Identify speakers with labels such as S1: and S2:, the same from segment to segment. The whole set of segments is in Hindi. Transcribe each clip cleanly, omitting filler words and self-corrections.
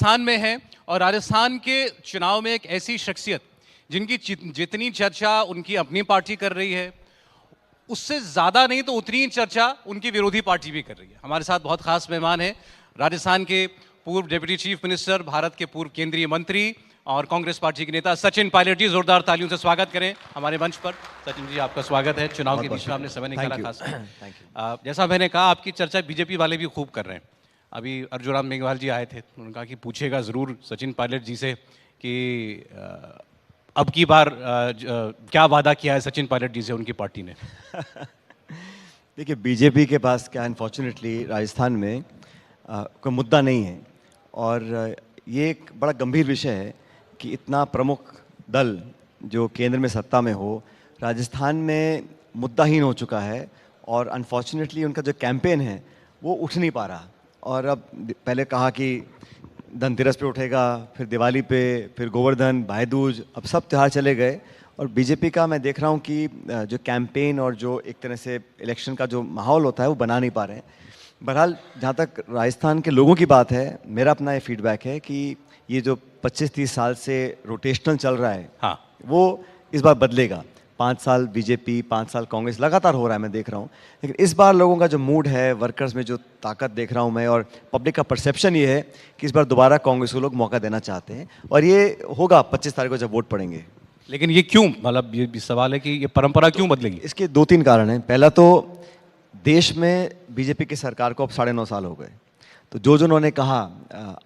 S1: राजस्थान में हैं और राजस्थान के चुनाव में एक ऐसी शख्सियत जिनकी जितनी चर्चा उनकी अपनी पार्टी कर रही है, उससे ज़्यादा नहीं तो उतनी ही चर्चा उनकी विरोधी पार्टी भी कर रही है। हमारे साथ बहुत खास मेहमान हैं, राजस्थान के पूर्व डिप्टी चीफ मिनिस्टर, भारत के पूर्व केंद्रीय मंत्री और कांग्रेस पार्टी के नेता सचिन पायलट जी। जोरदार तालियों से स्वागत करें हमारे मंच पर। सचिन जी, आपका स्वागत है। चुनाव के बीच में आपने समय निकाला खास। जैसा मैंने कहा, आपकी चर्चा बीजेपी वाले भी खूब कर रहे हैं। अभी अर्जुन मेघवाल जी आए थे, उन्होंने कहा कि पूछेगा ज़रूर सचिन पायलट जी से कि अब की बार क्या वादा किया है सचिन पायलट जी से उनकी पार्टी ने।
S2: देखिए, बीजेपी के पास क्या अनफॉर्चुनेटली राजस्थान में कोई मुद्दा नहीं है और ये एक बड़ा गंभीर विषय है कि इतना प्रमुख दल जो केंद्र में सत्ता में हो, राजस्थान में मुद्दाहीन हो चुका है और अनफॉर्चुनेटली उनका जो कैंपेन है वो उठ नहीं पा रहा। और अब पहले कहा कि धनतेरस पे उठेगा, फिर दिवाली पे, फिर गोवर्धन, भाई दूज, अब सब त्यौहार चले गए और बीजेपी का मैं देख रहा हूँ कि जो कैंपेन और जो एक तरह से इलेक्शन का जो माहौल होता है वो बना नहीं पा रहे हैं। बहरहाल, जहाँ तक राजस्थान के लोगों की बात है, मेरा अपना ये फीडबैक है कि ये जो 25-30 साल से रोटेशनल चल रहा है,
S1: हाँ,
S2: वो इस बार बदलेगा। 5 साल बीजेपी, 5 साल कांग्रेस, लगातार हो रहा है, मैं देख रहा हूँ। लेकिन इस बार लोगों का जो मूड है, वर्कर्स में जो ताकत देख रहा हूँ मैं, और पब्लिक का परसेप्शन ये है कि इस बार दोबारा कांग्रेस को लोग मौका देना चाहते हैं और ये होगा 25 तारीख को जब वोट पड़ेंगे।
S1: लेकिन ये क्यों, मतलब ये भी सवाल है कि ये परंपरा क्यों बदलेगी?
S2: इसके 2-3 कारण हैं। पहला तो देश में बीजेपी की सरकार को अब 9.5 साल हो गए, तो जो उन्होंने कहा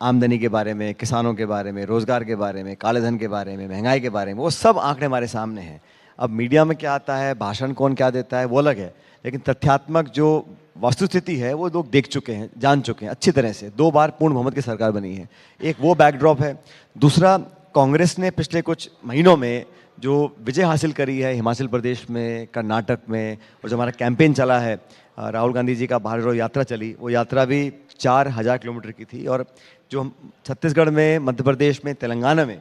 S2: आमदनी के बारे में, किसानों के बारे में, रोजगार के बारे में, काले धन के बारे में, महंगाई के बारे में, वो सब आंकड़े हमारे सामने हैं। अब मीडिया में क्या आता है, भाषण कौन क्या देता है, वो अलग है, लेकिन तथ्यात्मक जो वस्तुस्थिति है वो लोग देख चुके हैं, जान चुके हैं अच्छी तरह से। 2 बार पूर्ण बहुमत की सरकार बनी है, एक वो बैकड्रॉप है। दूसरा, कांग्रेस ने पिछले कुछ महीनों में जो विजय हासिल करी है हिमाचल प्रदेश में, कर्नाटक में, और जो हमारा कैंपेन चला है, राहुल गांधी जी का भारत जोड़ो यात्रा चली, वो यात्रा भी 4000 किलोमीटर की थी। और जो हम छत्तीसगढ़ में, मध्य प्रदेश में, तेलंगाना में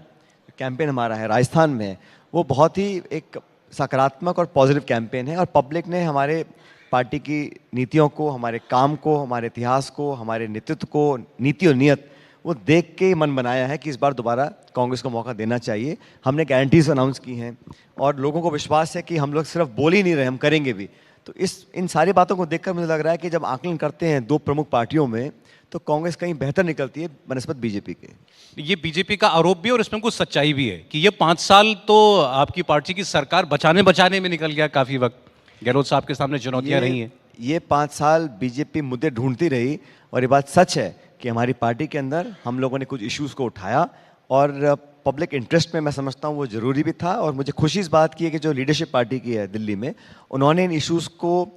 S2: कैंपेन हमारा है, राजस्थान में, वो बहुत ही एक सकारात्मक और पॉजिटिव कैंपेन है। और पब्लिक ने हमारे पार्टी की नीतियों को, हमारे काम को, हमारे इतिहास को, हमारे नेतृत्व को, नीति और नियत, वो देख के मन बनाया है कि इस बार दोबारा कांग्रेस को मौका देना चाहिए। हमने गारंटीज अनाउंस की हैं और लोगों को विश्वास है कि हम लोग सिर्फ बोल ही नहीं रहे, हम करेंगे भी। तो इन सारी बातों को देखकर मुझे लग रहा है कि जब आकलन करते हैं 2 प्रमुख पार्टियों में, तो कांग्रेस कहीं बेहतर निकलती है बनस्पत बीजेपी के।
S1: ये बीजेपी का आरोप भी और इसमें कुछ सच्चाई भी है कि ये 5 साल तो आपकी पार्टी की सरकार बचाने में निकल गया। काफी वक्त गहलोत साहब के सामने चुनौतियां रही हैं।
S2: ये 5 साल बीजेपी मुद्दे ढूंढती रही और ये बात सच है कि हमारी पार्टी के अंदर हम लोगों ने कुछ इश्यूज को उठाया और पब्लिक इंटरेस्ट में मैं समझता हूँ वो ज़रूरी भी था। और मुझे खुशी इस बात की है कि जो लीडरशिप पार्टी की है दिल्ली में, उन्होंने इन इश्यूज़ को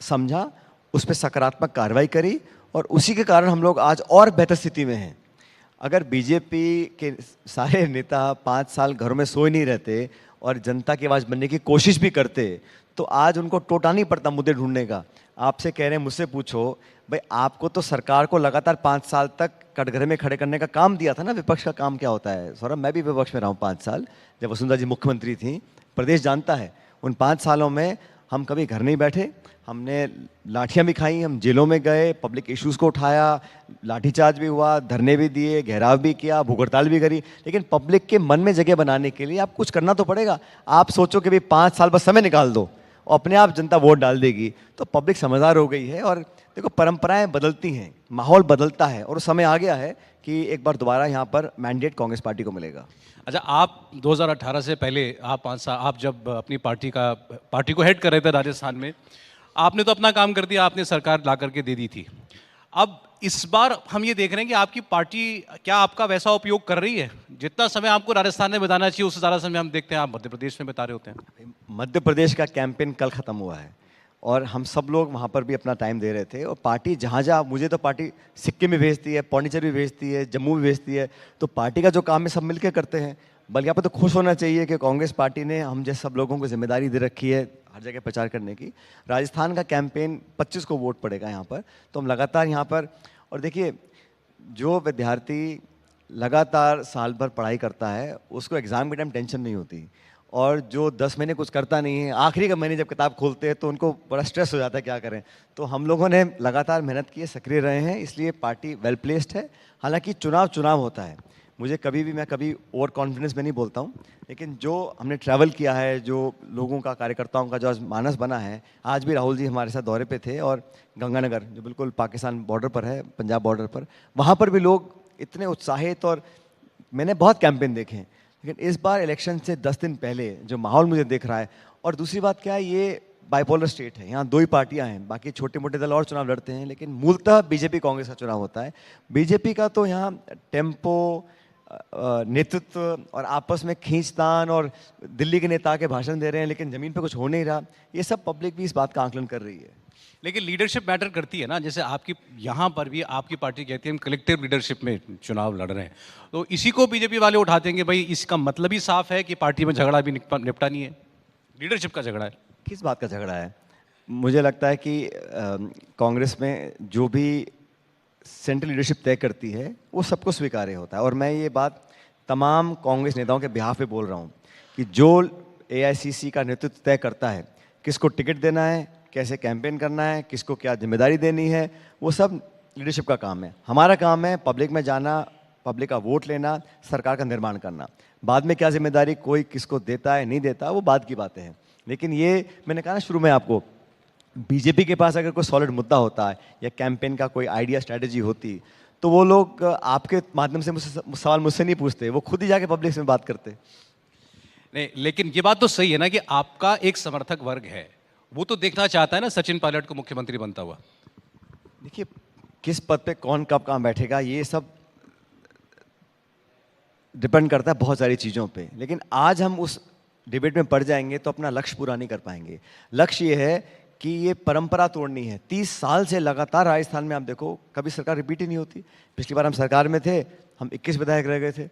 S2: समझा, उस पर सकारात्मक कार्रवाई करी और उसी के कारण हम लोग आज और बेहतर स्थिति में हैं। अगर बीजेपी के सारे नेता 5 साल घरों में सोए नहीं रहते और जनता की आवाज़ बनने की कोशिश भी करते, तो आज उनको टोटा नहीं पड़ता मुद्दे ढूंढने का। आपसे कह रहे हैं, मुझसे पूछो भाई, आपको तो सरकार को लगातार 5 साल तक कटघरे में खड़े करने का काम दिया था ना। विपक्ष का काम क्या होता है सौरभ? मैं भी विपक्ष में रहा हूँ 5 साल, जब वसुंधरा जी मुख्यमंत्री थी। प्रदेश जानता है, उन 5 सालों में हम कभी घर नहीं बैठे, हमने लाठियाँ भी खाई, हम जेलों में गए, पब्लिक इश्यूज़ को उठाया, लाठीचार्ज भी हुआ, धरने भी दिए, घेराव भी किया, भूख हड़ताल भी करी। लेकिन पब्लिक के मन में जगह बनाने के लिए आप कुछ करना तो पड़ेगा। आप सोचो कि भाई 5 साल बस समय निकाल दो और अपने आप जनता वोट डाल देगी, तो पब्लिक समझदार हो गई है। और देखो, परंपराएं बदलती हैं, माहौल बदलता है और समय आ गया है कि एक बार दोबारा यहाँ पर मैंडेट कांग्रेस पार्टी को मिलेगा।
S1: अच्छा, आप 2018 से पहले, आप 5 साल, आप जब अपनी पार्टी को हेड कर रहे थे राजस्थान में, आपने तो अपना काम कर दिया, आपने सरकार ला करके दे दी थी। अब इस बार हम ये देख रहे हैं कि आपकी पार्टी क्या आपका वैसा उपयोग कर रही है? जितना समय आपको राजस्थान में बिताना चाहिए, उससे ज़्यादा समय हम देखते हैं आप मध्य प्रदेश में बिता रहे होते हैं।
S2: मध्य प्रदेश का कैंपेन कल ख़त्म हुआ है और हम सब लोग वहाँ पर भी अपना टाइम दे रहे थे। और पार्टी जहाँ जहाँ, मुझे तो पार्टी सिक्किम में भेजती है, पौंडीचेरी भी भेजती है, जम्मू भी भेजती है, तो पार्टी का जो काम है सब मिलकर करते हैं। बल्कि यहाँ पर तो खुश होना चाहिए कि कांग्रेस पार्टी ने हम जैसे सब लोगों को जिम्मेदारी दे रखी है हर जगह प्रचार करने की। राजस्थान का कैंपेन 25 को वोट पड़ेगा यहाँ पर, तो हम लगातार यहाँ पर। और देखिए, जो विद्यार्थी लगातार साल भर पढ़ाई करता है, उसको एग्ज़ाम के टाइम टेंशन नहीं होती। और जो 10 महीने कुछ करता नहीं है, आखिरी का महीने जब किताब खोलते हैं तो उनको बड़ा स्ट्रेस हो जाता है, क्या करें। तो हम लोगों ने लगातार मेहनत की है, सक्रिय रहे हैं, इसलिए पार्टी वेल प्लेस्ड है। हालांकि चुनाव चुनाव होता है, मुझे कभी भी, मैं कभी ओवर कॉन्फिडेंस में नहीं बोलता हूँ, लेकिन जो हमने ट्रैवल किया है, जो लोगों का, कार्यकर्ताओं का जो आज मानस बना है, आज भी राहुल जी हमारे साथ दौरे पे थे, और गंगानगर जो बिल्कुल पाकिस्तान बॉर्डर पर है, पंजाब बॉर्डर पर, वहाँ पर भी लोग इतने उत्साहित, और मैंने बहुत कैंपेन देखे हैं, लेकिन इस बार इलेक्शन से 10 दिन पहले जो माहौल मुझे दिख रहा है, और दूसरी बात क्या है, ये बाइपोलर स्टेट है, यहाँ दो ही पार्टियां हैं, बाकी छोटे मोटे दल और चुनाव लड़ते हैं, लेकिन मूलतः बीजेपी कांग्रेस का चुनाव होता है। बीजेपी का तो यहाँ टेम्पो, नेतृत्व और आपस में खींचतान, और दिल्ली के नेता के भाषण दे रहे हैं, लेकिन जमीन पे कुछ हो नहीं रहा, ये सब पब्लिक भी इस बात का आकलन कर रही है।
S1: लेकिन लीडरशिप मैटर करती है ना, जैसे आपकी यहाँ पर भी आपकी पार्टी कहती है हम कलेक्टिव लीडरशिप में चुनाव लड़ रहे हैं, तो इसी को बीजेपी वाले उठाते हैं कि भाई इसका मतलब ही साफ है कि पार्टी में झगड़ा भी निपटा नहीं है, लीडरशिप का झगड़ा है।
S2: किस बात का झगड़ा है? मुझे लगता है कि कांग्रेस में जो भी सेंट्रल लीडरशिप तय करती है वो सबको स्वीकार्य होता है, और मैं ये बात तमाम कांग्रेस नेताओं के बिहाफ पे बोल रहा हूँ कि जो एआईसीसी का नेतृत्व तय करता है, किसको टिकट देना है, कैसे कैंपेन करना है, किसको क्या जिम्मेदारी देनी है, वो सब लीडरशिप का काम है। हमारा काम है पब्लिक में जाना, पब्लिक का वोट लेना, सरकार का निर्माण करना। बाद में क्या जिम्मेदारी कोई किसको देता है नहीं देता, वो बाद की बातें हैं। लेकिन ये मैंने कहा ना शुरू में आपको, बीजेपी के पास अगर कोई सॉलिड मुद्दा होता है या कैंपेन का कोई आइडिया, स्ट्रैटेजी होती, तो वो लोग आपके माध्यम से सवाल मुझसे नहीं पूछते, वो खुद ही जाके पब्लिक से बात करते।
S1: नहीं, लेकिन ये बात तो सही है ना कि आपका एक समर्थक वर्ग है, वो तो देखना चाहता है ना सचिन पायलट को मुख्यमंत्री बनता हुआ।
S2: देखिए, किस पद पे कौन कब कहाँ बैठेगा, ये सब डिपेंड करता है बहुत सारी चीज़ों पे, लेकिन आज हम उस डिबेट में पड़ जाएंगे तो अपना लक्ष्य पूरा नहीं कर पाएंगे। लक्ष्य ये है कि ये परंपरा तोड़नी है। 30 साल से लगातार राजस्थान में आप देखो, कभी सरकार रिपीट ही नहीं होती। पिछली बार हम सरकार में थे, हम 21 विधायक रह गए थे,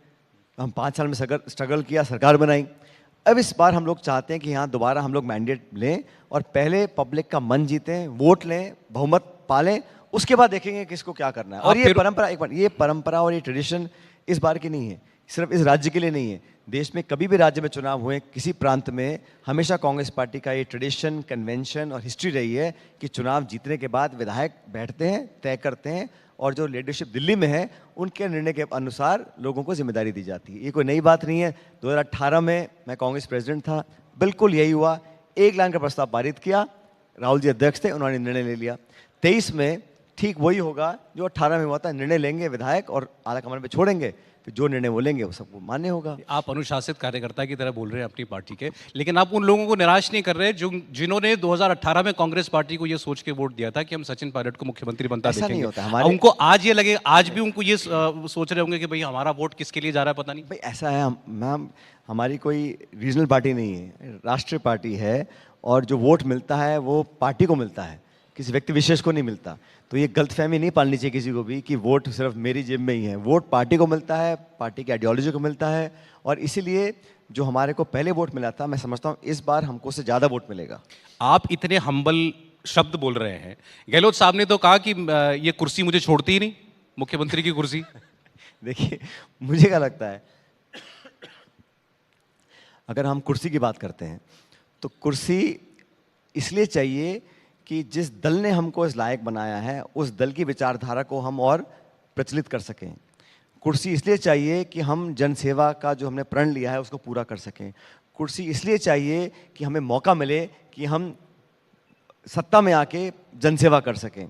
S2: हम 5 साल में स्ट्रगल किया, सरकार बनाई। अब इस बार हम लोग चाहते हैं कि यहाँ दोबारा हम लोग मैंडेट लें और पहले पब्लिक का मन जीतें, वोट लें, बहुमत पालें, उसके बाद देखेंगे किसको क्या करना है। और ये परंपरा, एक बार, ये परंपरा और ये ट्रेडिशन इस बार की नहीं है, सिर्फ इस राज्य के लिए नहीं है। देश में कभी भी राज्य में चुनाव हुए किसी प्रांत में, हमेशा कांग्रेस पार्टी का ये ट्रेडिशन, कन्वेंशन और हिस्ट्री रही है कि चुनाव जीतने के बाद विधायक बैठते हैं, तय करते हैं, और जो लीडरशिप दिल्ली में है उनके निर्णय के अनुसार लोगों को जिम्मेदारी दी जाती है। ये कोई नई बात नहीं है। 2018 में मैं कांग्रेस प्रेसिडेंट था, बिल्कुल यही हुआ। 1 लाख का प्रस्ताव पारित किया, राहुल जी अध्यक्ष थे, उन्होंने निर्णय ले लिया। 23 में ठीक वही होगा जो 18 में हुआ था, निर्णय लेंगे विधायक और आला कमान पे छोड़ेंगे, तो जो निर्णय वो लेंगे वो सबको मान्य होगा।
S1: आप अनुशासित कार्यकर्ता की तरह बोल रहे हैं अपनी पार्टी के, लेकिन आप उन लोगों को निराश नहीं कर रहे जो जिन्होंने 2018 में कांग्रेस पार्टी को ये सोच के वोट दिया था कि हम सचिन पायलट को मुख्यमंत्री बनता
S2: ऐसा
S1: देखेंगे।
S2: नहीं होता हमारे,
S1: उनको आज ये लगे, आज भी उनको ये सोच रहे होंगे कि भाई हमारा वोट किसके लिए जा रहा है पता नहीं।
S2: भाई ऐसा है, मैम हमारी कोई रीजनल पार्टी नहीं है, राष्ट्रीय पार्टी है, और जो वोट मिलता है वो पार्टी को मिलता है, किसी व्यक्ति विशेष को नहीं मिलता। तो ये गलतफहमी नहीं पालनी चाहिए किसी को भी कि वोट सिर्फ मेरी जेब में ही है। वोट पार्टी को मिलता है, पार्टी की आइडियोलॉजी को मिलता है, और इसीलिए जो हमारे को पहले वोट मिला था, मैं समझता हूँ इस बार हमको उससे ज़्यादा वोट मिलेगा।
S1: आप इतने हम्बल शब्द बोल रहे हैं, गहलोत साहब ने तो कहा कि ये कुर्सी मुझे छोड़ती ही नहीं, मुख्यमंत्री की कुर्सी।
S2: देखिए, मुझे क्या लगता है, अगर हम कुर्सी की बात करते हैं तो कुर्सी इसलिए चाहिए कि जिस दल ने हमको इस लायक बनाया है उस दल की विचारधारा को हम और प्रचलित कर सकें। कुर्सी इसलिए चाहिए कि हम जनसेवा का जो हमने प्रण लिया है उसको पूरा कर सकें। कुर्सी इसलिए चाहिए कि हमें मौका मिले कि हम सत्ता में आके जनसेवा कर सकें।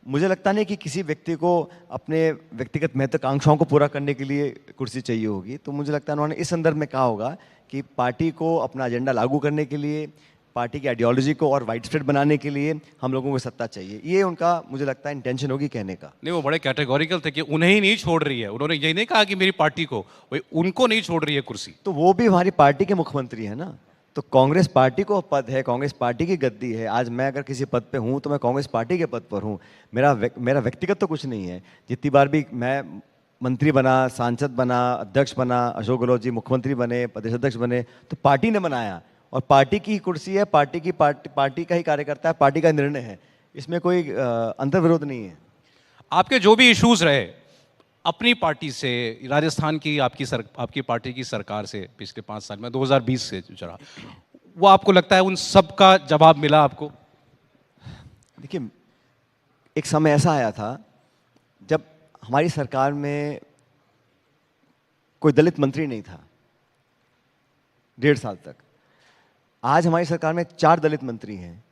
S2: मुझे लगता नहीं कि किसी व्यक्ति को अपने व्यक्तिगत महत्वाकांक्षाओं को पूरा करने के लिए कुर्सी चाहिए होगी। तो मुझे लगता है उन्होंने इस संदर्भ में कहा होगा कि पार्टी को अपना एजेंडा लागू करने के लिए, पार्टी की आइडियोलॉजी को और वाइड स्प्रेड बनाने के लिए हम लोगों को सत्ता चाहिए। ये उनका मुझे लगता है इंटेंशन होगी कहने का।
S1: नहीं, वो बड़े कैटेगोरिकल थे कि उन्हें ही नहीं छोड़ रही है। उन्होंने ये नहीं कहा कि मेरी पार्टी को, भाई उनको नहीं छोड़ रही है कुर्सी।
S2: तो वो भी हमारी पार्टी के मुख्यमंत्री है ना। तो कांग्रेस पार्टी को पद है, कांग्रेस पार्टी की गद्दी है। आज मैं अगर किसी पद पे हूँ तो मैं कांग्रेस पार्टी के पद पर हूँ। मेरा व्यक्तिगत तो कुछ नहीं है। जितनी बार भी मैं मंत्री बना, सांसद बना, अध्यक्ष बना, अशोक गहलोत जी मुख्यमंत्री बने, प्रदेश अध्यक्ष बने, तो पार्टी ने बनाया, और पार्टी की कुर्सी है, पार्टी का ही कार्यकर्ता है, पार्टी का निर्णय है। इसमें कोई अंतर्विरोध नहीं है।
S1: आपके जो भी इश्यूज रहे, अपनी पार्टी से, राजस्थान की आपकी पार्टी की सरकार से पिछले 5 साल में 2020 से जो चला, वो आपको लगता है उन सब का जवाब मिला आपको?
S2: देखिए, एक समय ऐसा आया था जब हमारी सरकार में कोई दलित मंत्री नहीं था 1.5 साल तक। आज हमारी सरकार में 4 दलित मंत्री हैं।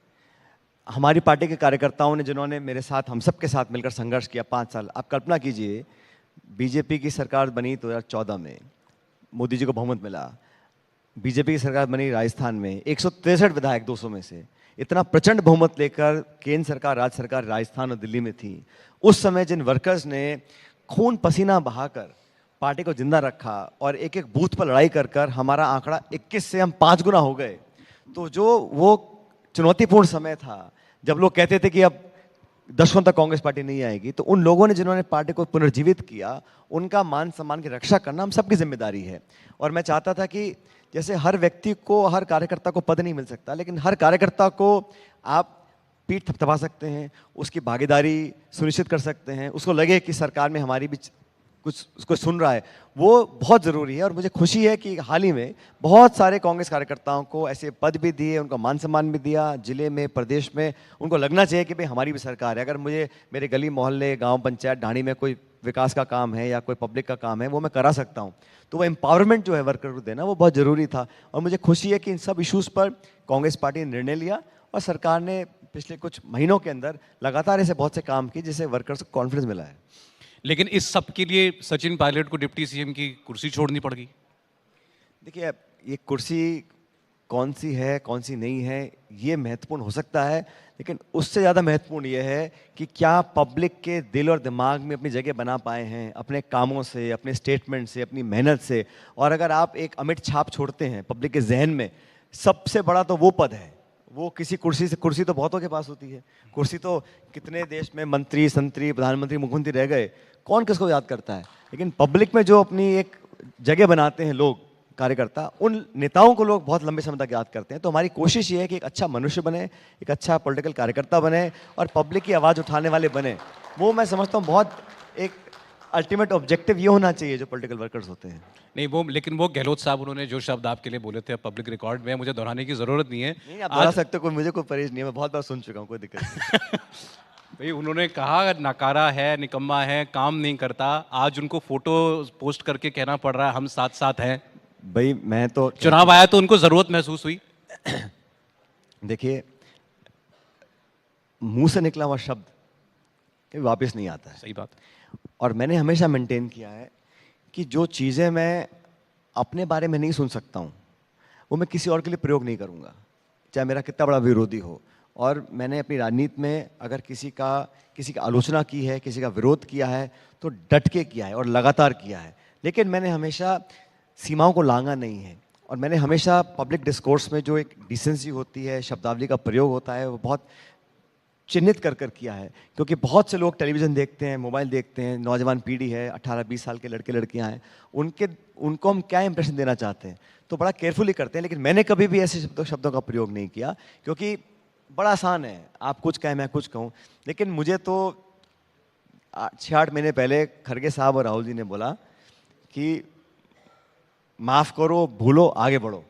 S2: हमारी पार्टी के कार्यकर्ताओं ने, जिन्होंने मेरे साथ, हम सब के साथ मिलकर संघर्ष किया 5 साल। आप कल्पना कीजिए, बीजेपी की सरकार बनी 2014 में, मोदी जी को बहुमत मिला। बीजेपी की सरकार बनी राजस्थान में, 163 विधायक 200 में से, इतना प्रचंड बहुमत लेकर केंद्र सरकार, राज्य सरकार राजस्थान और दिल्ली में थी। उस समय जिन वर्कर्स ने खून पसीना बहाकर पार्टी को जिंदा रखा और एक एक बूथ पर लड़ाई कर कर हमारा आंकड़ा 21 से हम 5 गुना हो गए। तो जो वो चुनौतीपूर्ण समय था, जब लोग कहते थे कि अब दशकों तक कांग्रेस पार्टी नहीं आएगी, तो उन लोगों ने जिन्होंने पार्टी को पुनर्जीवित किया, उनका मान सम्मान की रक्षा करना हम सबकी जिम्मेदारी है। और मैं चाहता था कि जैसे हर व्यक्ति को, हर कार्यकर्ता को पद नहीं मिल सकता, लेकिन हर कार्यकर्ता को आप पीठ थपथपा सकते हैं, उसकी भागीदारी सुनिश्चित कर सकते हैं, उसको लगे कि सरकार में हमारी भी कुछ उसको सुन रहा है, वो बहुत ज़रूरी है। और मुझे खुशी है कि हाल ही में बहुत सारे कांग्रेस कार्यकर्ताओं को ऐसे पद भी दिए, उनको मान सम्मान भी दिया, जिले में, प्रदेश में। उनको लगना चाहिए कि भाई हमारी भी सरकार है। अगर मुझे मेरे गली मोहल्ले, गांव पंचायत, ढाणी में कोई विकास का काम है या कोई पब्लिक का काम है, वो मैं करा सकता हूँ। तो वो एम्पावरमेंट जो है वर्कर को देना, वो बहुत ज़रूरी था। और मुझे खुशी है कि इन सब इशूज़ पर कांग्रेस पार्टी ने निर्णय लिया और सरकार ने पिछले कुछ महीनों के अंदर लगातार ऐसे बहुत से काम किए जिससे वर्कर्स को कॉन्फिडेंस मिला है।
S1: लेकिन इस सब के लिए सचिन पायलट को डिप्टी सीएम की कुर्सी छोड़नी पड़ गई।
S2: देखिए, ये कुर्सी कौन सी है, कौन सी नहीं है, ये महत्वपूर्ण हो सकता है, लेकिन उससे ज़्यादा महत्वपूर्ण ये है कि क्या पब्लिक के दिल और दिमाग में अपनी जगह बना पाए हैं, अपने कामों से, अपने स्टेटमेंट से, अपनी मेहनत से। और अगर आप एक अमिट छाप छोड़ते हैं पब्लिक के जहन में, सबसे बड़ा तो वो पद है। वो किसी कुर्सी से, कुर्सी तो बहुतों के पास होती है, कुर्सी तो कितने देश में मंत्री, संतरी, प्रधानमंत्री, मुख्यमंत्री रह गए, कौन किसको याद करता है। लेकिन पब्लिक में जो अपनी एक जगह बनाते हैं लोग, कार्यकर्ता, उन नेताओं को लोग बहुत लंबे समय तक याद करते हैं। तो हमारी कोशिश ये है कि एक अच्छा मनुष्य बने, एक अच्छा पॉलिटिकल कार्यकर्ता बने और पब्लिक की आवाज़ उठाने वाले बने। वो मैं समझता हूँ बहुत एक अल्टीमेट ऑब्जेक्टिव ये होना चाहिए जो पॉलिटिकल वर्कर्स होते हैं।
S1: नहीं, वो लेकिन वो गहलोत साहब, उन्होंने जो शब्द आपके लिए बोले थे पब्लिक रिकॉर्ड में, मुझे दोहराने की जरूरत नहीं है।
S2: नहीं, आप दोहरा सकते हो, कोई मुझे कोई परहेज नहीं है, मैं बहुत बार सुन चुका हूँ, कोई दिक्कत नहीं।
S1: भाई, उन्होंने कहा नकारा है, निकम्मा है, काम नहीं करता। आज उनको फोटो पोस्ट करके कहना पड़ रहा है हम साथ साथ हैं।
S2: भाई मैं तो,
S1: चुनाव आया तो उनको जरूरत महसूस हुई।
S2: देखिए, मुंह से निकला हुआ शब्द कभी वापस नहीं आता है।
S1: सही बात।
S2: और मैंने हमेशा मेंटेन किया है कि जो चीज़ें मैं अपने बारे में नहीं सुन सकता हूँ, वो मैं किसी और के लिए प्रयोग नहीं करूँगा, चाहे मेरा कितना बड़ा विरोधी हो। और मैंने अपनी राजनीति में अगर किसी की आलोचना की है, किसी का विरोध किया है, तो डट के किया है और लगातार किया है। लेकिन मैंने हमेशा सीमाओं को लांघा नहीं है। और मैंने हमेशा पब्लिक डिस्कोर्स में जो एक डिसेंसी होती है, शब्दावली का प्रयोग होता है, वो बहुत चिन्हित कर कर किया है। क्योंकि बहुत से लोग टेलीविज़न देखते हैं, मोबाइल देखते हैं, नौजवान पीढ़ी है, 18-20 साल के लड़के लड़कियां हैं, उनको हम क्या इंप्रेशन देना चाहते हैं, तो बड़ा केयरफुली करते हैं। लेकिन मैंने कभी भी ऐसे शब्दों का प्रयोग नहीं किया, क्योंकि बड़ा आसान है, आप कुछ कहें मैं कुछ कहूँ। लेकिन मुझे तो 6-8 महीने पहले खड़गे साहब और राहुल जी ने बोला कि माफ़ करो, भूलो, आगे बढ़ो।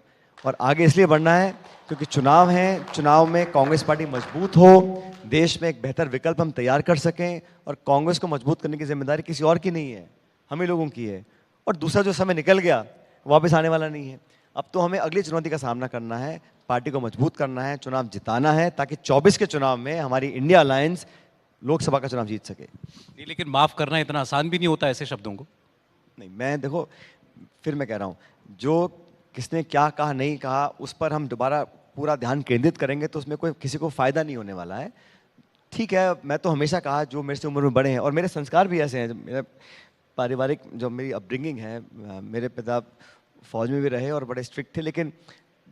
S2: और आगे इसलिए बढ़ना है क्योंकि चुनाव है, चुनाव में कांग्रेस पार्टी मजबूत हो, देश में एक बेहतर विकल्प हम तैयार कर सकें। और कांग्रेस को मजबूत करने की जिम्मेदारी किसी और की नहीं है, हम ही लोगों की है। और दूसरा, जो समय निकल गया वापस आने वाला नहीं है। अब तो हमें अगली चुनौती का सामना करना है, पार्टी को मजबूत करना है, चुनाव जिताना है, ताकि 24 के चुनाव में हमारी इंडिया अलायंस लोकसभा का चुनाव जीत सके।
S1: नहीं, लेकिन माफ करना इतना आसान भी नहीं होता ऐसे शब्दों को।
S2: नहीं, मैं देखो, फिर मैं कह रहा हूँ, जो किसने क्या कहा नहीं कहा, उस पर हम दोबारा पूरा ध्यान केंद्रित करेंगे तो उसमें कोई किसी को फ़ायदा नहीं होने वाला है। ठीक है, मैं तो हमेशा कहा, जो मेरे से उम्र में बड़े हैं और मेरे संस्कार भी ऐसे हैं, मेरा पारिवारिक जो मेरी अपब्रिंगिंग है, मेरे पिता फौज में भी रहे और बड़े स्ट्रिक्ट थे, लेकिन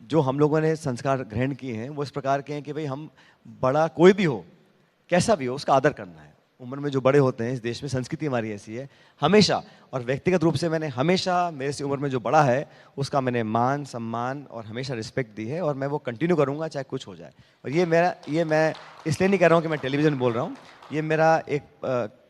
S2: जो हम लोगों ने संस्कार ग्रहण किए हैं वो इस प्रकार के हैं कि भाई हम, बड़ा कोई भी हो, कैसा भी हो, उसका आदर करना है। उम्र में जो बड़े होते हैं, इस देश में संस्कृति हमारी ऐसी है हमेशा। और व्यक्तिगत रूप से मैंने हमेशा, मेरे से उम्र में जो बड़ा है उसका मैंने मान सम्मान और हमेशा रिस्पेक्ट दी है, और मैं वो कंटिन्यू करूँगा चाहे कुछ हो जाए। और ये मैं इसलिए नहीं कह रहा हूँ कि मैं टेलीविज़न बोल रहा हूँ, ये मेरा एक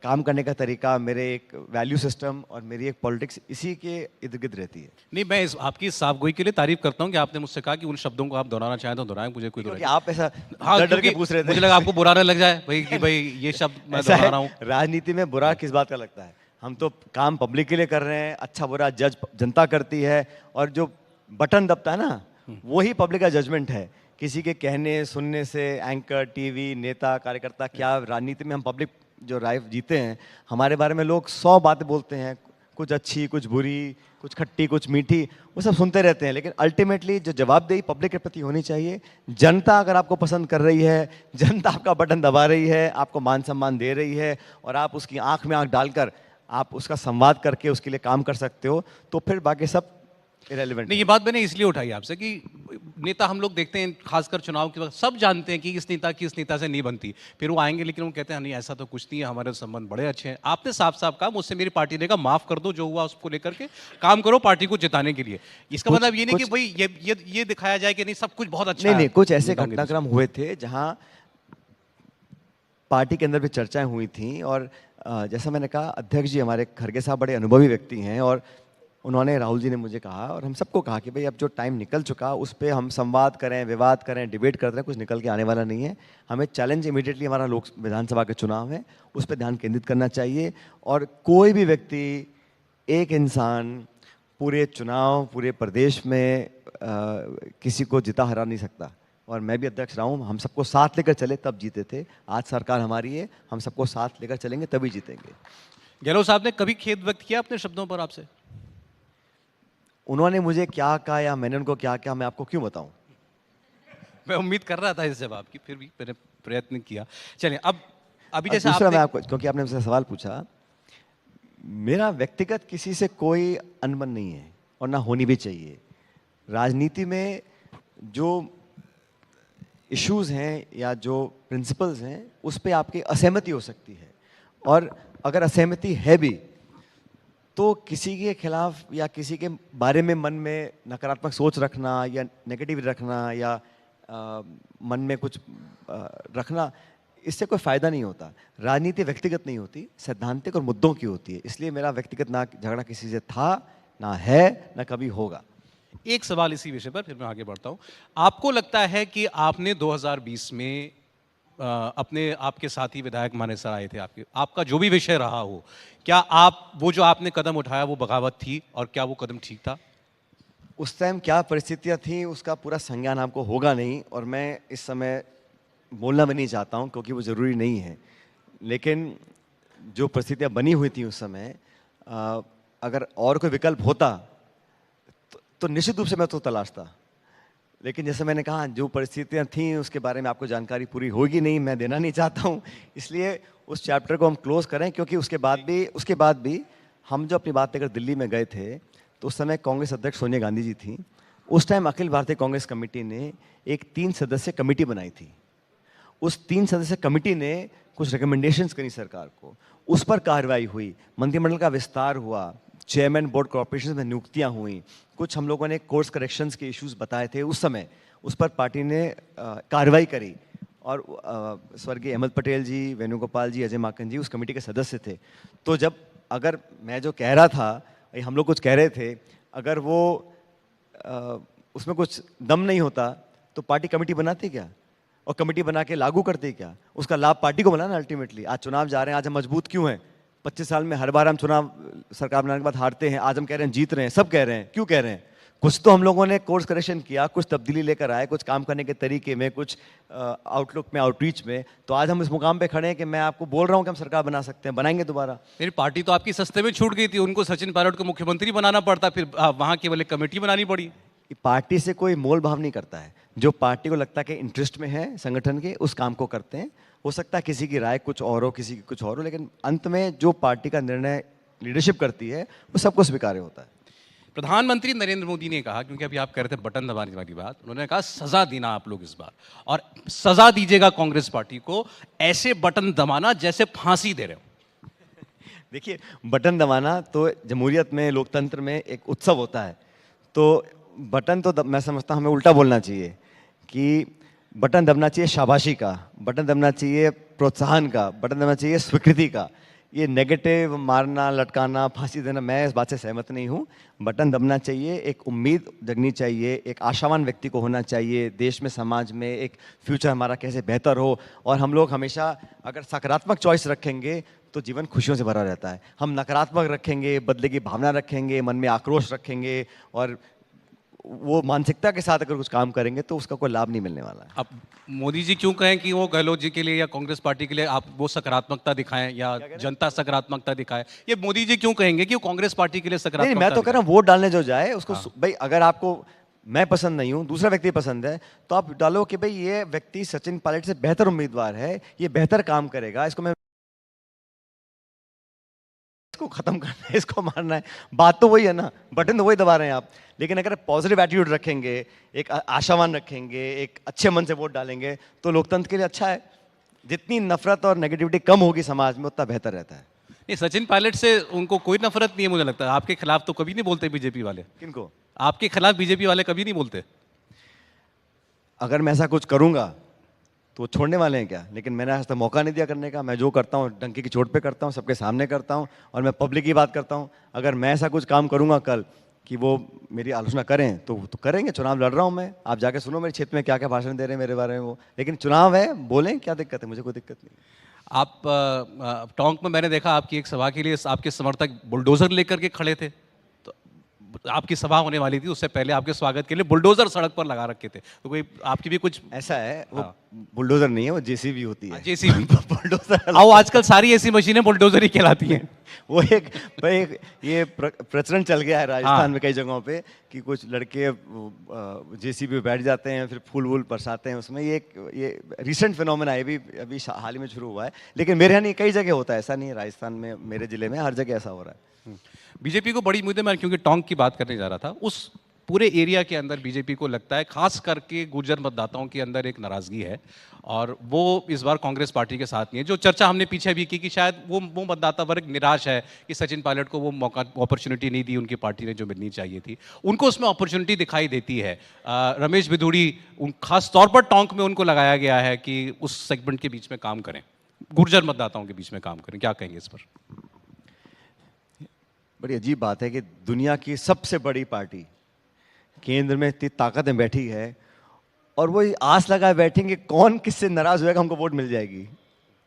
S2: काम करने का तरीका, मेरे एक वैल्यू सिस्टम और मेरी एक पॉलिटिक्स इसी के इर्द गिर्द रहती है।
S1: नहीं, मैं आपकी इस साफगोई के लिए तारीफ करता हूँ कि आपने मुझसे कहा कि उन शब्दों को आप दोहराना चाहें तो दोहराएं, मुझे कोई
S2: क्योंकि आप ऐसा
S1: हाँ,
S2: डर डर के
S1: क्योंकि
S2: पूछ रहे थे।
S1: मुझे लगा आपको बुरा ना लग जाए भाई कि भाई ये शब्द मैं
S2: ऐसा
S1: दोहरा
S2: है,
S1: रहा हूँ।
S2: राजनीति में बुरा किस बात का लगता है? हम तो काम पब्लिक के लिए कर रहे हैं, अच्छा बुरा जज जनता करती है, और जो बटन दबता है ना, वही पब्लिक का जजमेंट है। किसी के कहने सुनने से एंकर, टीवी, नेता, कार्यकर्ता, क्या राजनीति में हम पब्लिक जो राय जीते हैं, हमारे बारे में लोग 100 बातें बोलते हैं, कुछ अच्छी, कुछ बुरी, कुछ खट्टी, कुछ मीठी, वो सब सुनते रहते हैं, लेकिन अल्टीमेटली जो जवाबदेही पब्लिक के प्रति होनी चाहिए, जनता अगर आपको पसंद कर रही है, जनता आपका बटन दबा रही है, आपको मान सम्मान दे रही है, और आप उसकी आंख में आंख डालकर आप उसका संवाद करके उसके लिए काम कर सकते हो, तो फिर बाकी सब इरेलीवेंट।
S1: नहीं, ये बात मैंने इसलिए उठाई आपसे कि नेता हम लोग देखते हैं, खासकर चुनाव के वक्त सब जानते हैं कि इस नेता की इस नेता से नहीं बनती, फिर वो आएंगे लेकिन वो कहते हैं नहीं ऐसा तो कुछ नहीं है, हमारे संबंध बड़े अच्छे हैं। आपने साफ साफ कहा मुझसे मेरी पार्टी ने कहा माफ कर दो, जो हुआ उसको लेकर के काम करो पार्टी को जिताने के लिए। इसका मतलब ये नहीं कि भाई ये दिखाया जाए कि नहीं सब कुछ बहुत अच्छा
S2: नहीं,
S1: है।
S2: नहीं, कुछ ऐसे घटनाक्रम हुए थे जहां पार्टी के अंदर भी चर्चाएं हुई थी, और जैसा मैंने कहा, अध्यक्ष जी हमारे खड़गे साहब बड़े अनुभवी व्यक्ति हैं, और उन्होंने, राहुल जी ने मुझे कहा और हम सबको कहा कि भाई अब जो टाइम निकल चुका उस पर हम संवाद करें, विवाद करें, डिबेट करते हैं, कुछ निकल के आने वाला नहीं है। हमें चैलेंज इमीडिएटली हमारा लोक विधानसभा के चुनाव है, उस पर ध्यान केंद्रित करना चाहिए, और कोई भी व्यक्ति, एक इंसान पूरे चुनाव, पूरे प्रदेश में किसी को जिता हरा नहीं सकता। और मैं भी अध्यक्ष रहा हूँ, हम सबको साथ लेकर चले तब जीते थे। आज सरकार हमारी है, हम सबको साथ लेकर चलेंगे तभी जीतेंगे।
S1: गहलोत साहब ने कभी खेद व्यक्त किया अपने शब्दों पर आपसे?
S2: उन्होंने मुझे क्या कहा या मैंने उनको क्या कहा, मैं आपको क्यों बताऊं?
S1: मैं उम्मीद कर रहा था इस जवाब की, फिर भी मैंने प्रयत्न किया। चलिए, अब अभी जैसे
S2: दूसरा,
S1: आपने
S2: मैं आपको, क्योंकि आपने मुझसे सवाल पूछा, मेरा व्यक्तिगत किसी से कोई अनबन नहीं है और ना होनी भी चाहिए। राजनीति में जो इश्यूज हैं या जो प्रिंसिपल्स हैं, उस पे आपकी असहमति हो सकती है, और अगर असहमति है भी तो किसी के खिलाफ या किसी के बारे में मन में नकारात्मक सोच रखना या नेगेटिव रखना या मन में कुछ रखना, इससे कोई फायदा नहीं होता। राजनीति व्यक्तिगत नहीं होती, सैद्धांतिक और मुद्दों की होती है। इसलिए मेरा व्यक्तिगत ना झगड़ा किसी से था, ना है, ना कभी होगा।
S1: एक सवाल इसी विषय पर, फिर मैं आगे बढ़ता हूं। आपको लगता है कि आपने 2020 में अपने आपके साथी विधायक मानेसर आए थे, आपका जो भी विषय रहा हो, क्या आप वो जो आपने कदम उठाया वो बगावत थी, और क्या वो कदम ठीक था?
S2: उस टाइम क्या परिस्थितियां थी उसका पूरा संज्ञान आपको होगा नहीं, और मैं इस समय बोलना भी नहीं चाहता हूं क्योंकि वो ज़रूरी नहीं है। लेकिन जो परिस्थितियां बनी हुई थी उस समय, अगर और कोई विकल्प होता तो निश्चित रूप से मैं तो तलाशता। लेकिन जैसे मैंने कहा, जो परिस्थितियां थीं उसके बारे में आपको जानकारी पूरी होगी नहीं, मैं देना नहीं चाहता हूं। इसलिए उस चैप्टर को हम क्लोज करें, क्योंकि उसके बाद भी हम जो अपनी बात लेकर दिल्ली में गए थे, तो उस समय कांग्रेस अध्यक्ष सोनिया गांधी जी थी। उस टाइम अखिल भारतीय कांग्रेस कमेटी ने एक 3 सदस्य कमेटी बनाई थी। उस 3 सदस्य कमेटी ने कुछ रिकमेंडेशंस करी सरकार को, उस पर कार्रवाई हुई, मंत्रिमंडल का विस्तार हुआ, चेयरमैन बोर्ड कॉर्पोरेशन में नियुक्तियां हुई, कुछ हम लोगों ने कोर्स करेक्शंस के इश्यूज बताए थे उस समय, उस पर पार्टी ने कार्रवाई करी, और स्वर्गीय अहमद पटेल जी, वेणुगोपाल जी, अजय माकन जी उस कमेटी के सदस्य थे। तो जब, अगर मैं जो कह रहा था, हम लोग कुछ कह रहे थे, अगर वो उसमें कुछ दम नहीं होता तो पार्टी कमेटी बनाती क्या, और कमेटी बना के लागू करती क्या? उसका लाभ पार्टी को मिला ना अल्टीमेटली। आज चुनाव जा रहे हैं, आज हम मजबूत क्यों हैं? 25 साल में हर बार हम चुनाव सरकार बनाने के बाद हारते हैं, आज हम कह रहे हैं जीत रहे हैं, सब कह रहे हैं, क्यों कह रहे हैं? कुछ तो हम लोगों ने कोर्स करेक्शन किया, कुछ तब्दीली लेकर आए, कुछ काम करने के तरीके में, कुछ आउटलुक में, आउटरीच में, तो आज हम इस मुकाम पे खड़े हैं कि मैं आपको बोल रहा हूं कि हम सरकार बना सकते हैं, बनाएंगे दोबारा।
S1: मेरी पार्टी तो आपकी सस्ते में छूट गई थी, उनको सचिन पायलट को मुख्यमंत्री बनाना पड़ता, फिर वहां केवल एक कमेटी बनानी पड़ी।
S2: पार्टी से कोई मोल भाव नहीं करता है, जो पार्टी को लगता है कि इंटरेस्ट में है संगठन के, उस काम को करते हैं। हो सकता है किसी की राय कुछ और हो, किसी की कुछ और हो, लेकिन अंत में जो पार्टी का निर्णय लीडरशिप करती है वो सबको स्वीकार्य होता है।
S1: प्रधानमंत्री नरेंद्र मोदी ने कहा, क्योंकि अभी आप कह रहे थे बटन दबाने वाली बात, उन्होंने कहा सजा देना आप लोग इस बार, और सजा दीजिएगा कांग्रेस पार्टी को, ऐसे बटन दबाना जैसे फांसी दे रहे हो।
S2: देखिए, बटन दबाना तो जमहूरियत में, लोकतंत्र में एक उत्सव होता है, तो बटन तो मैं समझता हूं हमें उल्टा बोलना चाहिए कि बटन दबना चाहिए शाबाशी का, बटन दबना चाहिए प्रोत्साहन का, बटन दबना चाहिए स्वीकृति का। ये नेगेटिव मारना, लटकाना, फांसी देना, मैं इस बात से सहमत नहीं हूँ। बटन दबना चाहिए, एक उम्मीद जगनी चाहिए, एक आशावान व्यक्ति को होना चाहिए, देश में समाज में एक फ्यूचर हमारा कैसे बेहतर हो। और हम लोग हमेशा अगर सकारात्मक चॉइस रखेंगे तो जीवन खुशियों से भरा रहता है। हम नकारात्मक रखेंगे, बदले की भावना रखेंगे, मन में आक्रोश रखेंगे और वो मानसिकता के साथ अगर कुछ काम करेंगे तो उसका कोई लाभ नहीं मिलने वाला है।
S1: अब मोदी जी क्यों कहें कि वो गहलोत जी के लिए या कांग्रेस पार्टी के लिए आप वो सकारात्मकता दिखाएं या जनता सकारात्मकता दिखाए? ये मोदी जी क्यों कहेंगे कि वो कांग्रेस पार्टी के लिए
S2: नहीं,
S1: सकारात्मकता
S2: मैं तो कह रहा
S1: दिखाएं?
S2: हूँ वोट डालने जो जाए उसको भाई अगर आपको मैं पसंद नहीं हूँ, दूसरा व्यक्ति पसंद है, तो आप डालो कि भाई ये व्यक्ति सचिन पायलट से बेहतर उम्मीदवार है, ये बेहतर काम करेगा, इसको खत्म करना है, इसको मारना है। बात तो वही है ना, बटन तो वही दबा रहे हैं आप। लेकिन अगर पॉजिटिव एटीट्यूड रखेंगे, एक आशावान रखेंगे, एक अच्छे मन से वोट डालेंगे तो लोकतंत्र के लिए अच्छा है। जितनी नफरत और नेगेटिविटी कम होगी समाज में उतना बेहतर रहता है।
S1: नहीं, सचिन पायलट से उनको कोई नफरत नहीं है मुझे लगता है। आपके खिलाफ तो कभी नहीं बोलते बीजेपी वाले।
S2: किनको?
S1: आपके खिलाफ बीजेपी वाले कभी नहीं बोलते।
S2: अगर मैं ऐसा कुछ करूंगा तो वो छोड़ने वाले हैं क्या? लेकिन मैंने आज तक मौका नहीं दिया करने का। मैं जो करता हूँ डंकी की चोट पे करता हूँ, सबके सामने करता हूँ और मैं पब्लिक की बात करता हूँ। अगर मैं ऐसा कुछ काम करूंगा कल कि वो मेरी आलोचना करें तो करेंगे। चुनाव लड़ रहा हूँ मैं, आप जाके सुनो मेरे क्षेत्र में क्या क्या भाषण दे रहे हैं मेरे बारे में वो। लेकिन चुनाव है, बोलें, क्या दिक्कत है? मुझे कोई दिक्कत नहीं।
S1: आप टोंक में मैंने देखा आपकी एक सभा के लिए आपके समर्थक बुलडोजर लेकर के खड़े थे। तो आपकी सभा होने वाली थी, उससे पहले आपके स्वागत के लिए बुलडोजर सड़क पर लगा रखे थे। तो कोई आपकी भी कुछ
S2: ऐसा है, वो बुलडोजर नहीं है, वो जेसीबी होती है।
S1: जेसीबी
S2: बुलडोजर
S1: आओ, आजकल सारी ऐसी मशीनें बुलडोजर ही कहलाती हैं।
S2: वो एक ये प्रचलन चल गया है राजस्थान में कई जगहों पे कि कुछ लड़के जेसीबी पे बैठ जाते हैं, फिर फूल वूल बरसाते हैं उसमें। ये रिसेंट फिनोमेना है, अभी हाल ही में शुरू हुआ है। लेकिन मेरे यहाँ नहीं, कई जगह होता है, ऐसा नहीं है राजस्थान में, मेरे जिले में हर जगह ऐसा हो रहा है।
S1: बीजेपी को बड़ी उम्मीदें, मैं क्योंकि टोंक की बात करने जा रहा था, उस पूरे एरिया के अंदर बीजेपी को लगता है खास करके गुर्जर मतदाताओं के अंदर एक नाराजगी है और वो इस बार कांग्रेस पार्टी के साथ नहीं है। जो चर्चा हमने पीछे भी की कि शायद वो मतदाता वर्ग निराश है कि सचिन पायलट को वो मौका, अपॉर्चुनिटी नहीं दी उनकी पार्टी ने जो मिलनी चाहिए थी। उनको उसमें अपॉर्चुनिटी दिखाई देती है। रमेश बिधूड़ी खास तौर पर टोंक में उनको लगाया गया है कि उस सेगमेंट के बीच में काम करें, गुर्जर मतदाताओं के बीच में काम करें। क्या कहेंगे इस पर?
S2: बड़ी अजीब बात है कि दुनिया की सबसे बड़ी पार्टी केंद्र में इतनी ताकत में बैठी है और वो आस लगाए बैठेंगे कौन किससे नाराज होएगा, हमको वोट मिल जाएगी।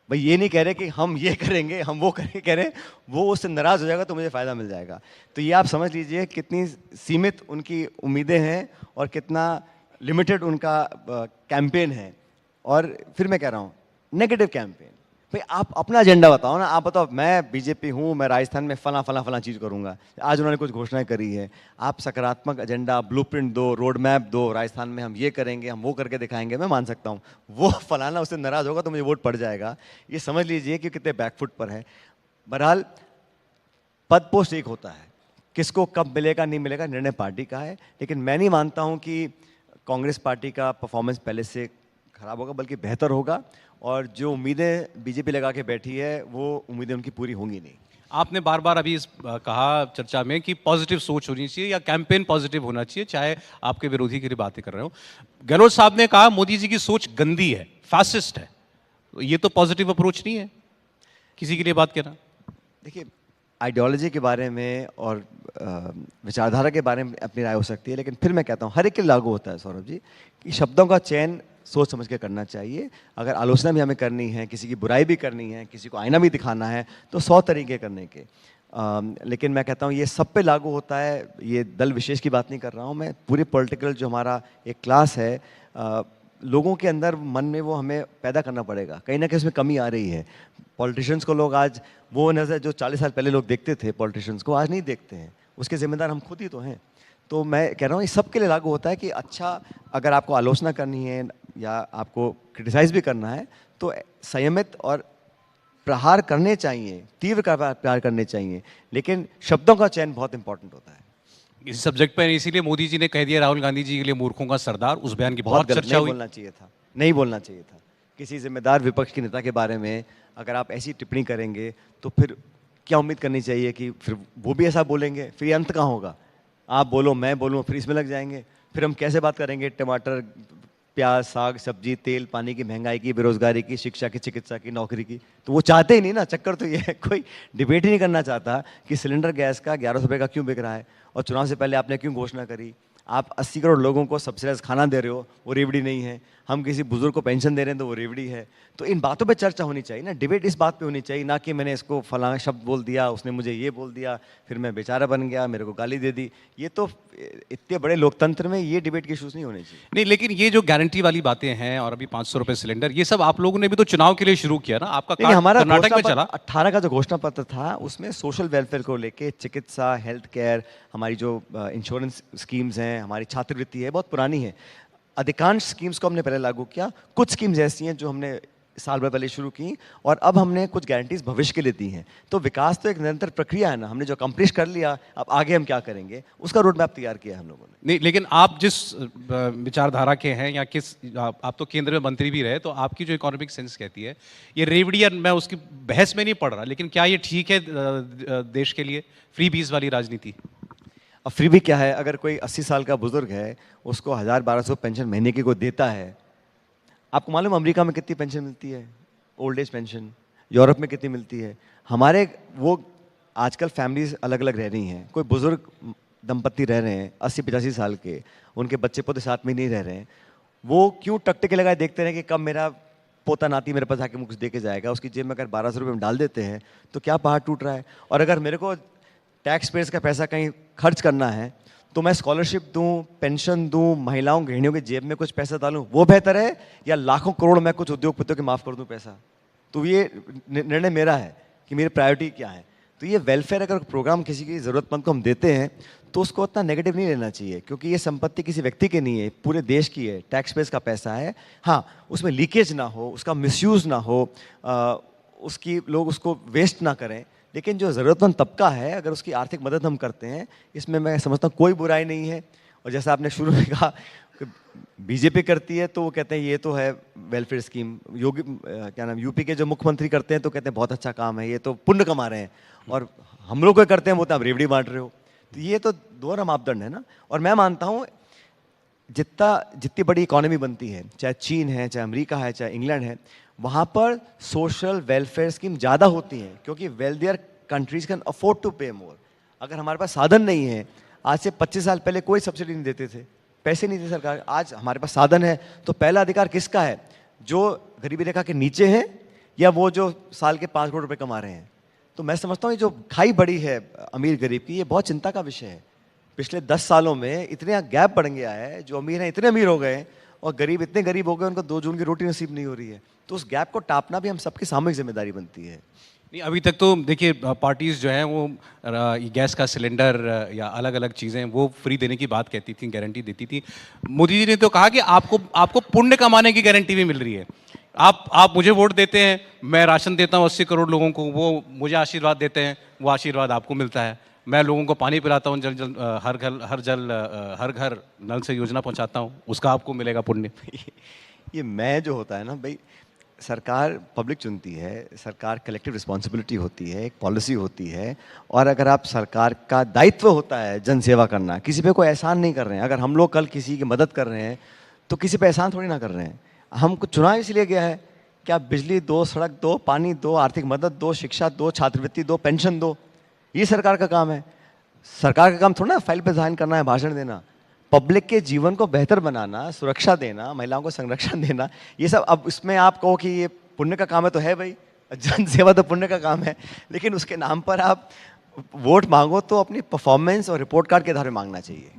S2: भाई ये नहीं कह रहे कि हम ये करेंगे, हम वो करेंगे, कह रहे वो उससे नाराज हो जाएगा तो मुझे फ़ायदा मिल जाएगा। तो ये आप समझ लीजिए कितनी सीमित उनकी उम्मीदें हैं और कितना लिमिटेड उनका कैंपेन है। और फिर मैं कह रहा हूँ नेगेटिव कैंपेन। भाई आप अपना एजेंडा बताओ ना, आप बताओ मैं बीजेपी हूँ, मैं राजस्थान में फला चीज़ करूँगा। आज उन्होंने कुछ घोषणाएं करी है, आप सकारात्मक एजेंडा, ब्लूप्रिंट दो, रोड मैप दो, राजस्थान में हम ये करेंगे, हम वो करके दिखाएंगे, मैं मान सकता हूँ। वो फलाना उससे नाराज़ होगा तो मुझे वोट पड़ जाएगा, ये समझ लीजिए कि कितने बैकफुट पर है। बहरहाल पद पोस्ट एक होता है, किसको कब मिलेगा नहीं मिलेगा निर्णय पार्टी का है। लेकिन मैं नहीं मानता हूँ कि कांग्रेस पार्टी का परफॉर्मेंस पहले से खराब होगा, बल्कि बेहतर होगा। और जो उम्मीदें बीजेपी लगा के बैठी है वो उम्मीदें उनकी पूरी होंगी नहीं।
S1: आपने बार बार अभी कहा चर्चा में कि पॉजिटिव सोच होनी चाहिए या कैंपेन पॉजिटिव होना चाहिए, चाहे आपके विरोधी की बातें कर रहे हो। गहलोत साहब ने कहा मोदी जी की सोच गंदी है, फासिस्ट है। ये तो पॉजिटिव अप्रोच नहीं है किसी के लिए बात कहना।
S2: देखिए, आइडियोलॉजी के बारे में और विचारधारा के बारे में अपनी राय हो सकती है, लेकिन फिर मैं कहता हूँ हर एक के लागू होता है सौरभ जी कि शब्दों का चयन सोच समझ के करना चाहिए। अगर आलोचना भी हमें करनी है, किसी की बुराई भी करनी है, किसी को आईना भी दिखाना है, तो 100 तरीके करने के। लेकिन मैं कहता हूँ ये सब पे लागू होता है। ये दल विशेष की बात नहीं कर रहा हूँ मैं, पूरे पॉलिटिकल जो हमारा एक क्लास है, लोगों के अंदर मन में वो हमें पैदा करना पड़ेगा। कहीं ना कहीं उसमें कमी आ रही है। पॉलिटिशियंस को लोग आज वो नज़र जो 40 साल पहले लोग देखते थे पॉलिटिशियंस को, आज नहीं देखते हैं। उसके जिम्मेदार हम खुद ही तो हैं। तो मैं कह रहा हूँ ये सब के लिए लागू होता है कि अच्छा, अगर आपको आलोचना करनी है या आपको क्रिटिसाइज भी करना है तो संयमित और प्रहार करने चाहिए, तीव्र प्रहार करने चाहिए, लेकिन शब्दों का चयन बहुत इंपॉर्टेंट होता है
S1: इस सब्जेक्ट पर। इसीलिए मोदी जी ने कह दिया राहुल गांधी जी के लिए मूर्खों का सरदार, उस बयान की बहुत चर्चा हुई।
S2: बोलना चाहिए था, नहीं बोलना चाहिए था। किसी जिम्मेदार विपक्ष के नेता के बारे में अगर आप ऐसी टिप्पणी करेंगे तो फिर क्या उम्मीद करनी चाहिए कि फिर वो भी ऐसा बोलेंगे? फिर ये अंत कहाँ होगा? आप बोलो, मैं बोलूँ, फिर इसमें लग जाएंगे। फिर हम कैसे बात करेंगे? टमाटर प्याज, साग, सब्जी, तेल, पानी की महंगाई की, बेरोजगारी की, शिक्षा की, चिकित्सा की, नौकरी की। तो वो चाहते ही नहीं ना। चक्कर तो ये है, कोई डिबेट ही नहीं करना चाहता कि सिलेंडर गैस का 1100 रुपये का क्यों बिक रहा है, और चुनाव से पहले आपने क्यों घोषणा करी। आप 80 करोड़ लोगों को सब्सिडाइज खाना दे रहे हो, वो रेवड़ी नहीं है। हम किसी बुजुर्ग को पेंशन दे रहे हैं तो वो रेवड़ी है। तो इन बातों पे चर्चा होनी चाहिए ना, डिबेट इस बात पे होनी चाहिए ना कि मैंने इसको फलाना शब्द बोल दिया, उसने मुझे ये बोल दिया, फिर मैं बेचारा बन गया, मेरे को गाली दे दी। ये तो इतने बड़े लोकतंत्र में ये डिबेट के इश्यूज नहीं होने चाहिए।
S1: नहीं, लेकिन ये जो गारंटी वाली बातें हैं और अभी 500 रुपए सिलेंडर, ये सब आप लोगों ने भी तो चुनाव के लिए शुरू किया ना। आपका
S2: नहीं,
S1: कार्ड
S2: हमारा
S1: कर्नाटक में चला।
S2: 18 का जो घोषणा पत्र था उसमें सोशल वेलफेयर को लेके, चिकित्सा, हेल्थ केयर, हमारी जो इंश्योरेंस स्कीम्स हैं, हमारी छात्रवृत्ति है, बहुत पुरानी है। अधिकांश स्कीम्स को हमने पहले लागू किया। कुछ स्कीम्स ऐसी हैं जो हमने साल भर पहले शुरू की, और अब हमने कुछ गारंटीज भविष्य के लिए दी हैं। तो विकास तो एक निरंतर प्रक्रिया है ना। हमने जो कंप्लीट कर लिया, अब आगे हम क्या करेंगे उसका रोड मैप तैयार किया हम लोगों ने।
S1: नहीं, लेकिन आप जिस विचारधारा के हैं, या किस आप तो केंद्र में मंत्री भी रहे, तो आपकी जो इकोनॉमिक सेंस कहती है, ये रेवड़ी, मैं उसकी बहस में नहीं पड़ रहा, लेकिन क्या ये ठीक है देश के लिए, फ्री बीज वाली राजनीति?
S2: अब फ्री भी क्या है, अगर कोई 80 साल का बुजुर्ग है, उसको 1000-1200 पेंशन महीने की कोई देता है। आपको मालूम अमेरिका में कितनी पेंशन मिलती है, ओल्ड एज पेंशन? यूरोप में कितनी मिलती है? हमारे वो आजकल फैमिलीज अलग अलग रह रही हैं। कोई बुजुर्ग दंपति रह रहे हैं 80-85 साल के, उनके बच्चे पोते साथ में नहीं रह रहे हैं। वो क्यों टकटके लगाए देखते रहे कि कब मेरा पोता नाती मेरे पास आके मुझे कुछ दे के जाएगा। उसकी जेब में अगर 1200 रुपये में डाल देते हैं तो क्या पहाड़ टूट रहा है। और अगर मेरे को टैक्स पेयर्स का पैसा कहीं खर्च करना है तो मैं स्कॉलरशिप दूं, पेंशन दूं, महिलाओं गृहिणियों की जेब में कुछ पैसा डालूं, वो बेहतर है, या लाखों करोड़ मैं कुछ उद्योगपतियों के माफ़ कर दूं पैसा? तो ये निर्णय मेरा है कि मेरी प्रायोरिटी क्या है। तो ये वेलफेयर अगर प्रोग्राम किसी की ज़रूरतमंद को हम देते हैं तो उसको उतना नेगेटिव नहीं लेना चाहिए, क्योंकि ये संपत्ति किसी व्यक्ति की नहीं है, पूरे देश की है, टैक्स पेयर्स का पैसा है। हाँ, उसमें लीकेज ना हो, उसका मिसयूज़ ना हो, उसकी लोग उसको वेस्ट ना करें। लेकिन जो ज़रूरतमंद तबका है, अगर उसकी आर्थिक मदद हम करते हैं, इसमें मैं समझता हूँ कोई बुराई नहीं है। और जैसा आपने शुरू में कहा कि बीजेपी करती है तो वो कहते हैं ये तो है वेलफेयर स्कीम। योगी क्या नाम, यूपी के जो मुख्यमंत्री करते हैं तो कहते हैं बहुत अच्छा काम है, ये तो पुण्य कमा रहे हैं। और हम लोग को करते हैं वो तो आप रेवड़ी बांट रहे हो। तो ये तो दोहरा मापदंड है ना। और मैं मानता हूँ जितनी बड़ी इकोनॉमी बनती है, चाहे चीन है, चाहे अमेरिका है, चाहे इंग्लैंड है, वहाँ पर सोशल वेलफेयर स्कीम ज़्यादा होती हैं, क्योंकि wealthier countries can afford to pay more. अगर हमारे पास साधन नहीं है, आज से 25 साल पहले कोई सब्सिडी नहीं देते थे, पैसे नहीं थे सरकार। आज हमारे पास साधन है, तो पहला अधिकार किसका है? जो गरीबी रेखा के नीचे है, या वो जो साल के 5 करोड़ रुपए कमा रहे हैं। तो मैं समझता हूँ ये जो खाई बड़ी है अमीर गरीब की, ये बहुत चिंता का विषय है। पिछले 10 सालों में इतने गैप बढ़ गया है, जो अमीर हैं इतने अमीर हो गए और गरीब इतने गरीब हो गए, उनको 2 जून की रोटी नसीब नहीं हो रही है। तो उस गैप को टापना भी हम सबकी सामूहिक जिम्मेदारी बनती है।
S1: नहीं, अभी तक तो देखिए पार्टीज जो हैं वो गैस का सिलेंडर या अलग अलग चीज़ें वो फ्री देने की बात कहती थी, गारंटी देती थी। मोदी जी ने तो कहा कि आपको पुण्य कमाने की गारंटी भी मिल रही है। आप मुझे वोट देते हैं, मैं राशन देता हूँ 80 करोड़ लोगों को, वो मुझे आशीर्वाद देते हैं, वो आशीर्वाद आपको मिलता है। मैं लोगों को पानी पिलाता हूँ, हर घर नल से योजना पहुँचाता हूँ, उसका आपको मिलेगा पुण्य।
S2: ये मैं जो होता है ना भाई, सरकार पब्लिक चुनती है, सरकार कलेक्टिव रिस्पॉन्सिबिलिटी होती है, एक पॉलिसी होती है। और अगर आप सरकार का दायित्व होता है जन सेवा करना, किसी पे कोई एहसान नहीं कर रहे हैं। अगर हम लोग कल किसी की मदद कर रहे हैं तो किसी पे एहसान थोड़ी ना कर रहे हैं। हमको चुनाव इसलिए गया है कि आप बिजली दो, सड़क दो, पानी दो, आर्थिक मदद दो, शिक्षा दो, छात्रवृत्ति दो, पेंशन दो। ये सरकार का काम है। सरकार का काम थोड़ा ना फाइल पे साइन करना है, भाषण देना। पब्लिक के जीवन को बेहतर बनाना, सुरक्षा देना, महिलाओं को संरक्षण देना, ये सब। अब इसमें आप कहो कि ये पुण्य का काम है, तो है भाई, जन सेवा तो पुण्य का काम है। लेकिन उसके नाम पर आप वोट मांगो तो अपनी परफॉर्मेंस और रिपोर्ट कार्ड के आधार में मांगना चाहिए।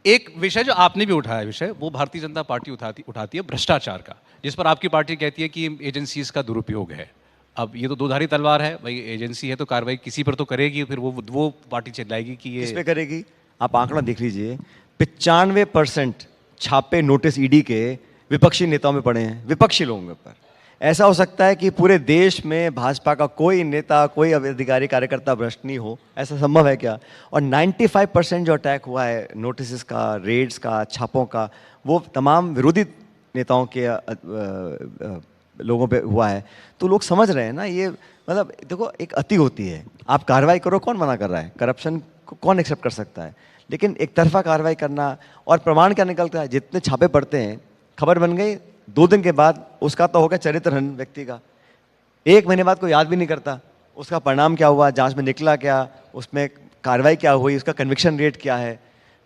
S1: एक विषय जो आपने भी उठाया विषय, वो भारतीय जनता पार्टी उठाती है भ्रष्टाचार का, जिस पर आपकी पार्टी कहती है कि एजेंसीज का दुरुपयोग है। अब ये तो दोधारी तलवार है भाई, एजेंसी है तो कार्रवाई किसी पर तो करेगी, फिर वो पार्टी चिल्लाएगी कि ये
S2: किस पे करेगी। आप आंकड़ा देख लीजिए, 95% छापे नोटिस ईडी के विपक्षी नेताओं में पड़े हैं, विपक्षी लोगों के ऊपर। ऐसा हो सकता है कि पूरे देश में भाजपा का कोई नेता, कोई अधिकारी, कार्यकर्ता भ्रष्ट नहीं हो? ऐसा संभव है क्या? और 95% जो अटैक हुआ है नोटिस का, रेड्स का, छापों का, वो तमाम विरोधी नेताओं के लोगों पे हुआ है। तो लोग समझ रहे हैं ना, ये मतलब देखो, एक अति होती है। आप कार्रवाई करो, कौन मना कर रहा है? करप्शन को कौन एक्सेप्ट कर सकता है? लेकिन एक तरफा कार्रवाई करना, और प्रमाण क्या निकलता है? जितने छापे पड़ते हैं खबर बन गई, 2 दिन के बाद उसका तो होगा चरित्रहनन व्यक्ति का, 1 महीने बाद कोई याद भी नहीं करता उसका परिणाम क्या हुआ, जांच में निकला क्या, उसमें कार्रवाई क्या हुई, उसका कन्विक्शन रेट क्या है।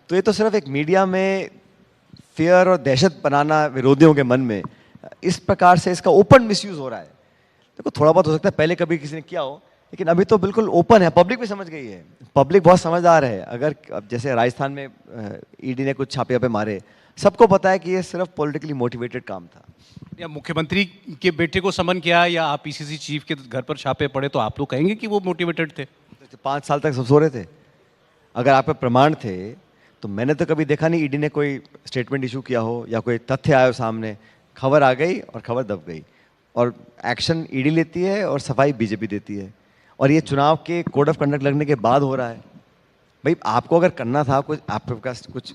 S2: तो ये तो सिर्फ एक मीडिया में फियर और दहशत बनाना विरोधियों के मन में, इस प्रकार से इसका ओपन मिसयूज हो रहा है। देखो थोड़ा बहुत हो सकता है पहले कभी किसी ने किया हो, लेकिन अभी तो बिल्कुल ओपन है, पब्लिक भी समझ गई है, पब्लिक बहुत समझदार है। अगर अब जैसे राजस्थान में ईडी ने कुछ छापे मारे, सबको पता है कि ये सिर्फ पॉलिटिकली मोटिवेटेड काम था।
S1: या मुख्यमंत्री के बेटे को समन किया या आप पीसीसी चीफ के घर पर छापे पड़े तो आप लोग कहेंगे कि वो मोटिवेटेड थे?
S2: 5 साल तक सब सो रहे थे। अगर आप पे प्रमाण थे तो मैंने तो कभी देखा नहीं ईडी ने कोई स्टेटमेंट इशू किया हो या कोई तथ्य आया हो सामने, खबर आ गई और खबर दब गई, और एक्शन ईडी लेती है और सफाई बीजेपी देती है। और ये चुनाव के कोड ऑफ कंडक्ट लगने के बाद हो रहा है। भाई आपको अगर करना था, कुछ आपके पास कुछ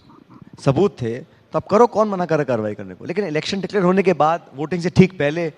S2: सबूत थे तो आप करो, कौन मना कर रहा है कार्रवाई करने को। लेकिन इलेक्शन डिक्लेयर होने के बाद, वोटिंग से ठीक पहले,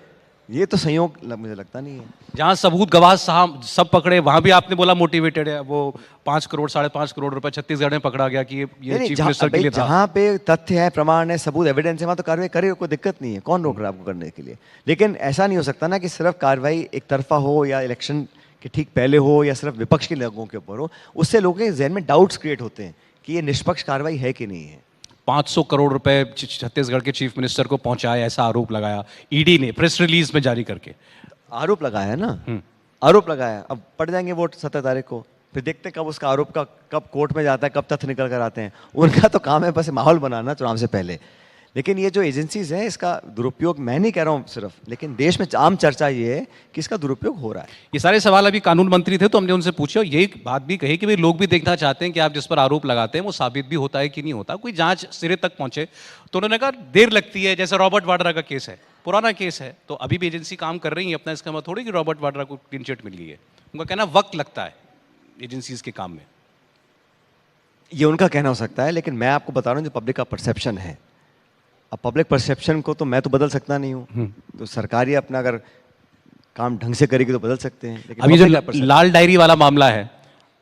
S2: ये तो संयोग मुझे लगता नहीं है।
S1: जहां सबूत गवाह साहब सब पकड़े वहां भी आपने बोला मोटिवेटेड है। वो 5 करोड़ 5.5 करोड़ रुपए छत्तीसगढ़ में पकड़ा गया कि ये चीफ मिनिस्टर के लिए था।
S2: जहां पे तथ्य है, प्रमाण है, सबूत, एविडेंस है, वहां तो कार्रवाई करे, कोई दिक्कत नहीं है, कौन रोक रहा है आपको करने के लिए। लेकिन ऐसा नहीं हो सकता ना कि सिर्फ कार्रवाई एक तरफा हो या इलेक्शन के ठीक पहले हो या सिर्फ विपक्ष के लोगों के ऊपर हो। उससे लोगों के जहन में डाउट्स क्रिएट होते हैं कि ये निष्पक्ष कार्रवाई है कि नहीं है।
S1: 500 करोड़ रुपए छत्तीसगढ़ के चीफ मिनिस्टर को पहुंचाया, ऐसा आरोप लगाया ईडी ने प्रेस रिलीज में जारी करके।
S2: आरोप लगाया है ना, आरोप लगाया। अब पड़ जाएंगे वोट 17 तारीख को, फिर देखते कब उसका आरोप का कब कोर्ट में जाता है, कब तथ्य निकल कर आते हैं। उनका तो काम है बस माहौल बनाना चुनाव से पहले। लेकिन ये जो एजेंसीज हैं, इसका दुरुपयोग मैं नहीं कह रहा हूँ सिर्फ, लेकिन देश में आम चर्चा ये है कि इसका दुरुपयोग हो रहा है।
S1: ये सारे सवाल अभी कानून मंत्री थे तो हमने उनसे पूछे और यही बात भी कही कि भाई लोग भी देखना चाहते हैं कि आप जिस पर आरोप लगाते हैं वो साबित भी होता है कि नहीं होता, कोई जांच सिरे तक पहुंचे। तो उन्होंने कहा देर लगती है, जैसे रॉबर्ट वाड्रा का केस है, पुराना केस है, तो अभी भी एजेंसी काम कर रही है अपना, इसका मतलब थोड़ी कि रॉबर्ट वाड्रा को क्लीन चिट मिल गई है। उनका कहना वक्त लगता है एजेंसीज के काम में।
S2: ये उनका कहना हो सकता है, लेकिन मैं आपको बता रहा हूँ जो पब्लिक का परसेप्शन है। अब पब्लिक परसेप्शन को तो मैं तो बदल सकता नहीं हूँ, तो सरकार ही अपना अगर काम ढंग से करेगी तो बदल सकते हैं। लेकिन
S1: अभी जो लाल डायरी वाला मामला है,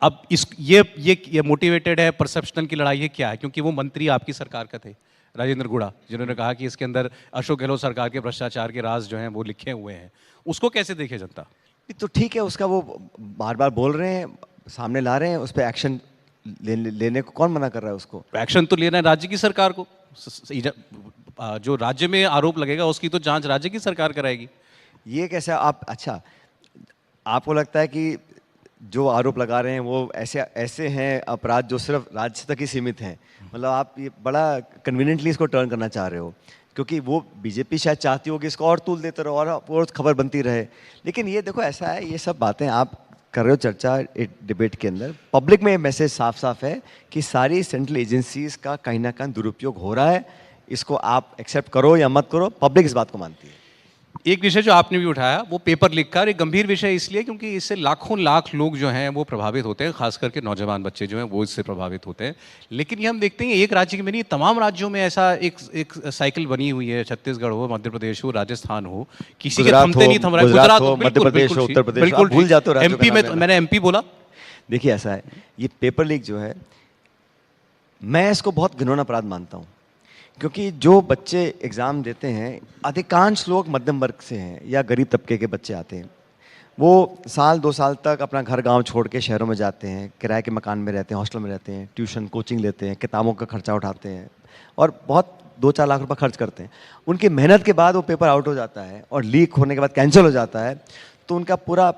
S1: अब इस ये मोटिवेटेड है, परसेप्शनल की लड़ाई है, क्या है? क्योंकि वो मंत्री आपकी सरकार का थे, राजेंद्र गुड़ा, जिन्होंने कहा कि इसके अंदर अशोक गहलोत सरकार के भ्रष्टाचार के राज जो हैं वो लिखे हुए हैं। उसको कैसे देखे जनता?
S2: तो ठीक है, उसका वो बार बार बोल रहे हैं, सामने ला रहे हैं, उस पर एक्शन लेने को कौन मना कर रहा है उसको?
S1: एक्शन तो लेना है राज्य की सरकार को। जो राज्य में आरोप लगेगा उसकी तो जांच राज्य की सरकार कराएगी।
S2: ये कैसे आप, अच्छा आपको लगता है कि जो आरोप लगा रहे हैं वो ऐसे हैं अपराध जो सिर्फ राज्य तक ही सीमित हैं? मतलब आप ये बड़ा कन्वीनियंटली इसको टर्न करना चाह रहे हो, क्योंकि वो बीजेपी शायद चाहती होगी इसको और तूल देते रहो और खबर बनती रहे। लेकिन ये देखो ऐसा है, ये सब बातें आप कर रहे हो चर्चा एक डिबेट के अंदर, पब्लिक में मैसेज साफ साफ है कि सारी सेंट्रल एजेंसीज का कहीं ना कहीं दुरुपयोग हो रहा है। इसको आप एक्सेप्ट करो या मत करो, पब्लिक इस बात को मानती है।
S1: एक विषय जो आपने भी उठाया वो पेपर लीक का, एक गंभीर विषय इसलिए क्योंकि इससे लाखों लाख लोग जो हैं वो प्रभावित होते हैं, खास करके नौजवान बच्चे जो हैं वो इससे प्रभावित होते हैं। लेकिन ये हम देखते हैं एक राज्य में नहीं, तमाम राज्यों में ऐसा एक साइकिल बनी हुई है। छत्तीसगढ़ हो, मध्य प्रदेश हो, राजस्थान हो, किसी के थमते नहीं थम रहा है। गुजरात हो,
S2: मध्य प्रदेश हो, उत्तर प्रदेश,
S1: बिल्कुल
S2: भूल जाते हो।
S1: एमपी में मैंने एमपी बोला।
S2: देखिए ऐसा है, ये पेपर लीक जो है, मैं इसको बहुत घिनौना अपराध मानता हूँ, क्योंकि जो बच्चे एग्ज़ाम देते हैं, अधिकांश लोग मध्यम वर्ग से हैं या गरीब तबके के बच्चे आते हैं। वो साल 2 साल तक अपना घर गांव छोड़ के शहरों में जाते हैं, किराए के मकान में रहते हैं, हॉस्टल में रहते हैं, ट्यूशन कोचिंग लेते हैं, किताबों का खर्चा उठाते हैं और बहुत 2-4 लाख रुपए खर्च करते हैं। उनकी मेहनत के बाद वो पेपर आउट हो जाता है और लीक होने के बाद कैंसिल हो जाता है, तो उनका पूरा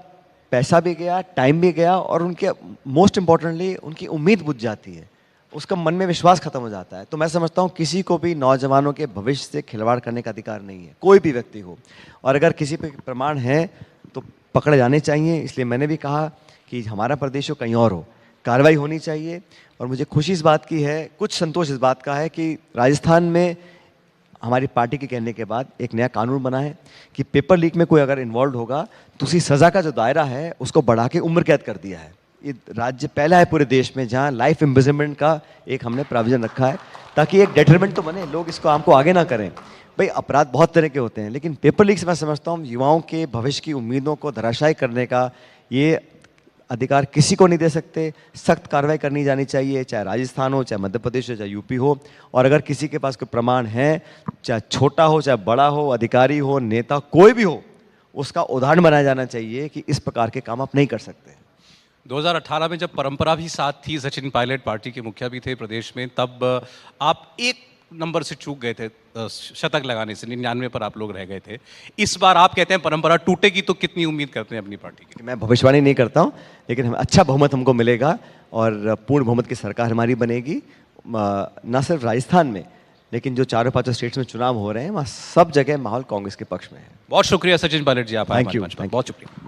S2: पैसा भी गया, टाइम भी गया और उनके मोस्ट इम्पॉर्टेंटली उनकी उम्मीद बुझ जाती है, उसका मन में विश्वास खत्म हो जाता है। तो मैं समझता हूँ किसी को भी नौजवानों के भविष्य से खिलवाड़ करने का अधिकार नहीं है, कोई भी व्यक्ति हो। और अगर किसी पे प्रमाण है तो पकड़े जाने चाहिए। इसलिए मैंने भी कहा कि हमारा प्रदेश हो कहीं और हो, कार्रवाई होनी चाहिए। और मुझे खुशी इस बात की है, कुछ संतोष इस बात का है कि राजस्थान में हमारी पार्टी के कहने के बाद एक नया कानून बना है कि पेपर लीक में कोई अगर इन्वॉल्व होगा तो उसकी सज़ा का जो दायरा है उसको बढ़ा के उम्र कैद कर दिया है। ये राज्य पहला है पूरे देश में जहां लाइफ इम्प्रिजनमेंट का एक हमने प्रावधान रखा है, ताकि एक डेटरमेंट तो बने, लोग इसको हमको आगे ना करें। भाई अपराध बहुत तरह के होते हैं, लेकिन पेपर लीक से मैं समझता हूँ युवाओं के भविष्य की उम्मीदों को धराशायी करने का ये अधिकार किसी को नहीं दे सकते, सख्त कार्रवाई करनी जानी चाहिए, चाहे राजस्थान हो, चाहे मध्य प्रदेश हो, चाहे यूपी हो। और अगर किसी के पास कोई प्रमाण है, चाहे छोटा हो, चाहे बड़ा हो, अधिकारी हो, नेता कोई भी हो, उसका उदाहरण बनाया जाना चाहिए कि इस प्रकार के काम आप नहीं कर सकते।
S1: 2018 में जब परंपरा भी साथ थी, सचिन पायलट पार्टी के मुखिया भी थे प्रदेश में, तब आप एक नंबर से चूक गए थे शतक लगाने से, 99 पर आप लोग रह गए थे। इस बार आप कहते हैं परंपरा टूटेगी, तो कितनी उम्मीद करते हैं अपनी पार्टी की?
S2: मैं भविष्यवाणी नहीं करता हूँ, लेकिन हमें अच्छा बहुमत हमको मिलेगा और पूर्ण बहुमत की सरकार हमारी बनेगी। न सिर्फ राजस्थान में, लेकिन जो चारों पांचों स्टेट्स में चुनाव हो रहे हैं, वहाँ सब जगह माहौल कांग्रेस के पक्ष में है।
S1: बहुत शुक्रिया सचिन पायलट जी, आप
S2: थैंक यू,
S1: बहुत शुक्रिया।